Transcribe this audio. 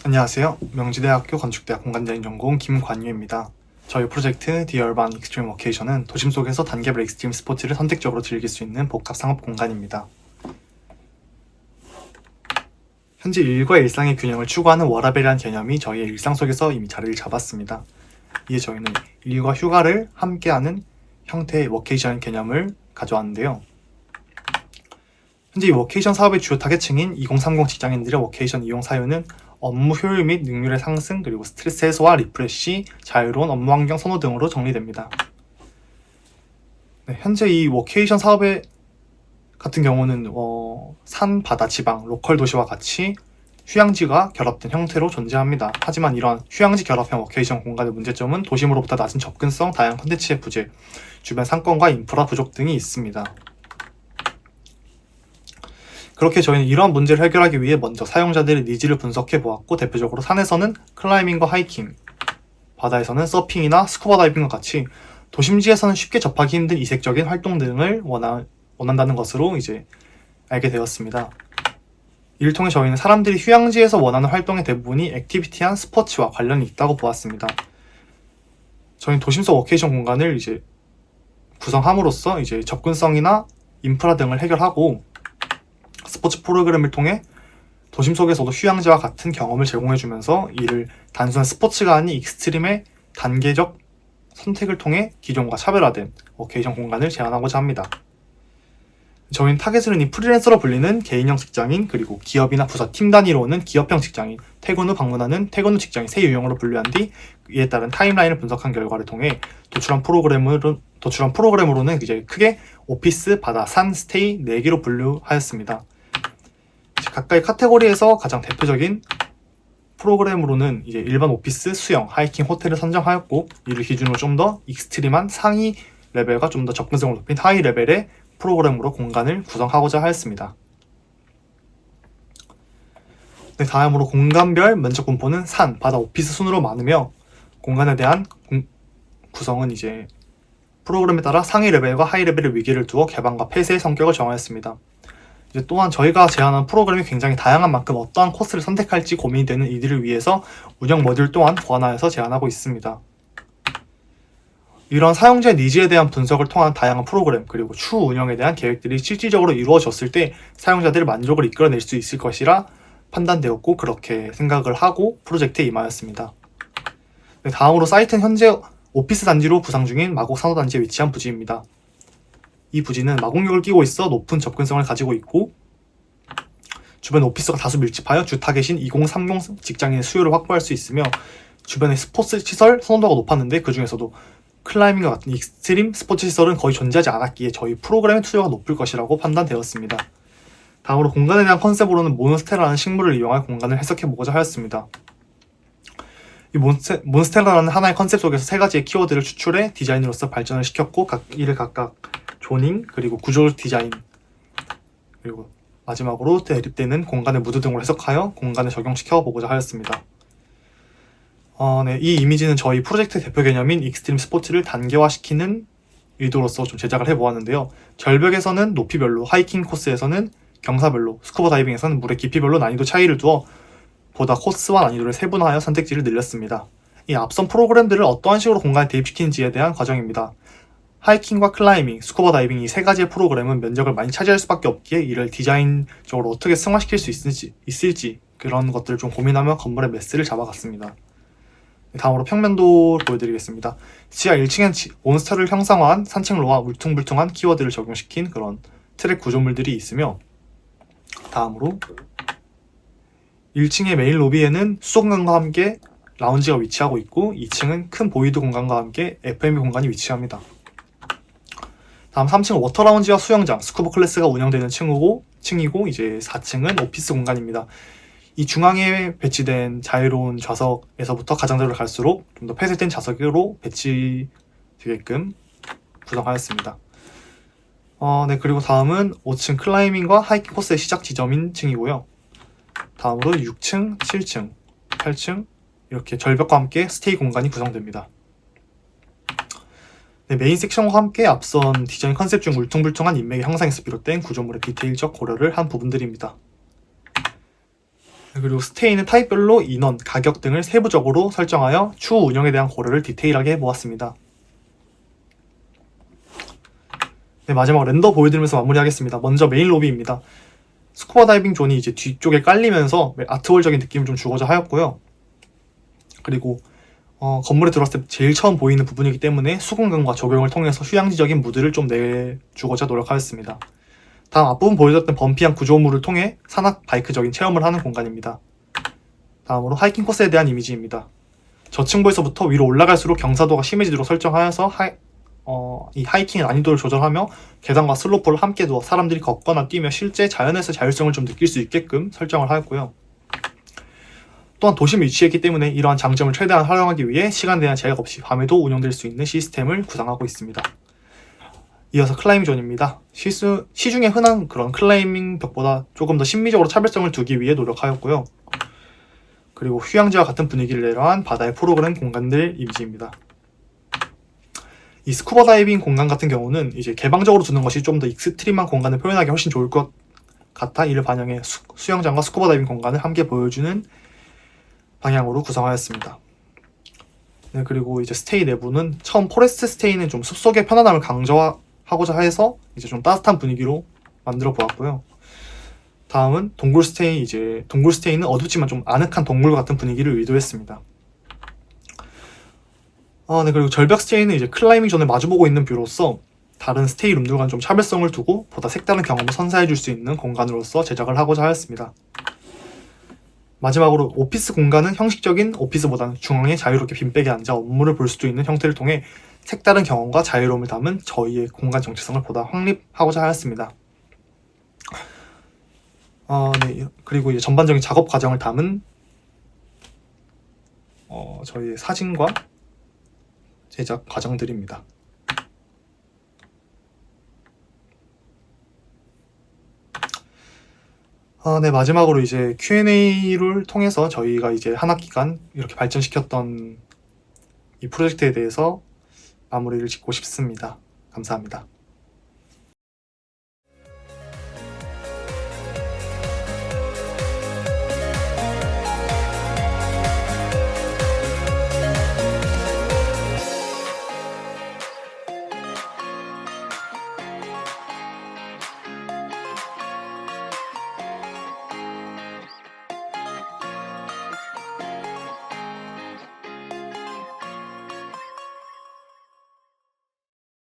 안녕하세요. 명지대학교 건축대학 공간디자인 전공 김관유입니다. 저희 프로젝트 The Urban Extreme Location은 도심 속에서 단계별 익스트림 스포츠를 선택적으로 즐길 수 있는 복합 상업 공간입니다. 현재 일과 일상의 균형을 추구하는 워라밸이라는 개념이 저희의 일상 속에서 이미 자리를 잡았습니다. 이에 저희는 일과 휴가를 함께하는 형태의 워케이션 개념을 가져왔는데요. 현재 이 워케이션 사업의 주요 타겟층인 2030 직장인들의 워케이션 이용 사유는 업무 효율 및 능률의 상승, 그리고 스트레스 해소와 리프레시, 자유로운 업무 환경 선호 등으로 정리됩니다. 네, 현재 이 워케이션 사업의 같은 경우는 산, 바다, 지방, 로컬 도시와 같이 휴양지가 결합된 형태로 존재합니다. 하지만 이러한 휴양지 결합형 워케이션 공간의 문제점은 도심으로부터 낮은 접근성, 다양한 콘텐츠의 부재, 주변 상권과 인프라 부족 등이 있습니다. 그렇게 저희는 이러한 문제를 해결하기 위해 먼저 사용자들의 니즈를 분석해 보았고, 대표적으로 산에서는 클라이밍과 하이킹, 바다에서는 서핑이나 스쿠버 다이빙과 같이 도심지에서는 쉽게 접하기 힘든 이색적인 활동 등을 원한다는 것으로 이제 알게 되었습니다. 이를 통해 저희는 사람들이 휴양지에서 원하는 활동의 대부분이 액티비티한 스포츠와 관련이 있다고 보았습니다. 저희는 도심 속 워케이션 공간을 이제 구성함으로써 이제 접근성이나 인프라 등을 해결하고, 스포츠 프로그램을 통해 도심 속에서도 휴양지와 같은 경험을 제공해주면서 이를 단순한 스포츠가 아닌 익스트림의 단계적 선택을 통해 기존과 차별화된 워케이션 공간을 제안하고자 합니다. 저희는 타겟은 이 프리랜서로 불리는 개인형 직장인, 그리고 기업이나 부서 팀 단위로 오는 기업형 직장인, 퇴근 후 방문하는 퇴근 후 직장인 세 유형으로 분류한 뒤 이에 따른 타임라인을 분석한 결과를 통해 도출한 프로그램으로는 이제 크게 오피스, 바다, 산, 스테이 4개로 분류하였습니다. 각각의 카테고리에서 가장 대표적인 프로그램으로는 이제 일반 오피스, 수영, 하이킹, 호텔을 선정하였고, 이를 기준으로 좀 더 익스트림한 상위 레벨과 좀 더 접근성을 높인 하이 레벨의 프로그램으로 공간을 구성하고자 하였습니다. 네, 다음으로 공간별 면적 분포는 산, 바다, 오피스 순으로 나누며, 공간에 대한 구성은 이제 프로그램에 따라 상위 레벨과 하이 레벨의 위계를 두어 개방과 폐쇄의 성격을 정하였습니다. 이제 또한 저희가 제안한 프로그램이 굉장히 다양한 만큼 어떠한 코스를 선택할지 고민이 되는 이들을 위해서 운영 모듈 또한 보완하여서 제안하고 있습니다. 이런 사용자의 니즈에 대한 분석을 통한 다양한 프로그램, 그리고 추후 운영에 대한 계획들이 실질적으로 이루어졌을 때 사용자들의 만족을 이끌어낼 수 있을 것이라 판단되었고, 그렇게 생각을 하고 프로젝트에 임하였습니다. 다음으로 사이트는 현재 오피스 단지로 구상 중인 마곡 산호단지에 위치한 부지입니다. 이 부지는 마곡역을 끼고 있어 높은 접근성을 가지고 있고, 주변 오피스가 다수 밀집하여 주 타겟인 2030 직장인의 수요를 확보할 수 있으며, 주변의 스포츠 시설 선호도가 높았는데 그 중에서도 클라이밍과 같은 익스트림 스포츠 시설은 거의 존재하지 않았기에 저희 프로그램의 투자가 높을 것이라고 판단되었습니다. 다음으로 공간에 대한 컨셉으로는 몬스테라라는 식물을 이용할 공간을 해석해보고자 하였습니다. 이 몬스테라라는 하나의 컨셉 속에서 3가지의 키워드를 추출해 디자인으로서 발전을 시켰고, 이를 각각 조닝, 그리고 구조 디자인, 그리고 마지막으로 대립되는 공간의 무드 등으로 해석하여 공간에 적용시켜 보고자 하였습니다. 네, 이 이미지는 저희 프로젝트 대표 개념인 익스트림 스포츠를 단계화시키는 의도로서 좀 제작을 해보았는데요. 절벽에서는 높이별로, 하이킹 코스에서는 경사별로, 스쿠버 다이빙에서는 물의 깊이별로 난이도 차이를 두어 보다 코스와 난이도를 세분화하여 선택지를 늘렸습니다. 이 앞선 프로그램들을 어떠한 식으로 공간에 대입시키는지에 대한 과정입니다. 하이킹과 클라이밍, 스쿠버 다이빙 이 3가지의 프로그램은 면적을 많이 차지할 수밖에 없기에 이를 디자인적으로 어떻게 승화시킬 수 있을지 그런 것들을 좀 고민하며 건물의 매스를 잡아갔습니다. 다음으로 평면도 보여드리겠습니다. 지하 1층엔 몬스터를 형상화한 산책로와 울퉁불퉁한 키워드를 적용시킨 그런 트랙 구조물들이 있으며, 다음으로 1층의 메인 로비에는 수족관과 함께 라운지가 위치하고 있고, 2층은 큰 보이드 공간과 함께 F&B 공간이 위치합니다. 다음 3층은 워터 라운지와 수영장, 스쿠버 클래스가 운영되는 층이고 이제 4층은 오피스 공간입니다. 이 중앙에 배치된 자유로운 좌석에서부터 가장자리로 갈수록 좀 더 폐쇄된 좌석으로 배치되게끔 구성하였습니다. 네, 그리고 다음은 5층 클라이밍과 하이킹 코스의 시작 지점인 층이고요. 다음으로 6층, 7층, 8층 이렇게 절벽과 함께 스테이 공간이 구성됩니다. 네, 메인 섹션과 함께 앞선 디자인 컨셉 중 울퉁불퉁한 인맥의 형상에서 비롯된 구조물의 디테일적 고려를 한 부분들입니다. 그리고 스테이는 타입별로 인원, 가격 등을 세부적으로 설정하여 추후 운영에 대한 고려를 디테일하게 해보았습니다. 네, 마지막 렌더 보여드리면서 마무리하겠습니다. 먼저 메인 로비입니다. 스쿠버 다이빙 존이 이제 뒤쪽에 깔리면서 아트홀적인 느낌을 좀 주고자 하였고요. 그리고 건물에 들어왔을 때 제일 처음 보이는 부분이기 때문에 수공간과 조경을 통해서 휴양지적인 무드를 좀 내주고자 노력하였습니다. 다음 앞부분 보여줬던 범피한 구조물을 통해 산악 바이크적인 체험을 하는 공간입니다. 다음으로 하이킹 코스에 대한 이미지입니다. 저층부에서부터 위로 올라갈수록 경사도가 심해지도록 설정하여서 이 하이킹의 난이도를 조절하며 계단과 슬로프를 함께 두어 사람들이 걷거나 뛰며 실제 자연에서 자율성을 좀 느낄 수 있게끔 설정을 하였고요. 또한 도심에 위치했기 때문에 이러한 장점을 최대한 활용하기 위해 시간 제한 제약 없이 밤에도 운영될 수 있는 시스템을 구상하고 있습니다. 이어서 클라이밍 존입니다. 시중에 흔한 그런 클라이밍 벽보다 조금 더 심미적으로 차별성을 두기 위해 노력하였고요. 그리고 휴양지와 같은 분위기를 내려한 바다의 프로그램 공간들 이미지입니다. 이 스쿠버 다이빙 공간 같은 경우는 이제 개방적으로 두는 것이 좀 더 익스트림한 공간을 표현하기 훨씬 좋을 것 같아 이를 반영해 수영장과 스쿠버 다이빙 공간을 함께 보여주는 방향으로 구성하였습니다. 네, 그리고 이제 스테이 내부는 처음 포레스트 스테이는 좀 숲속의 편안함을 강조하고자 해서 이제 좀 따뜻한 분위기로 만들어 보았고요. 다음은 동굴 스테이, 동굴 스테이는 어둡지만 좀 아늑한 동굴 같은 분위기를 의도했습니다. 네, 그리고 절벽 스테이는 이제 클라이밍 존을 마주보고 있는 뷰로서 다른 스테이 룸들과는 좀 차별성을 두고 보다 색다른 경험을 선사해 줄 수 있는 공간으로서 제작을 하고자 하였습니다. 마지막으로 오피스 공간은 형식적인 오피스보다는 중앙에 자유롭게 빈백에 앉아 업무를 볼 수도 있는 형태를 통해 색다른 경험과 자유로움을 담은 저희의 공간 정체성을 보다 확립하고자 하였습니다. 네, 그리고 이제 전반적인 작업 과정을 담은 저희의 사진과 제작 과정들입니다. 네, 마지막으로 이제 Q&A를 통해서 저희가 이제 한 학기간 이렇게 발전시켰던 이 프로젝트에 대해서 마무리를 짓고 싶습니다. 감사합니다.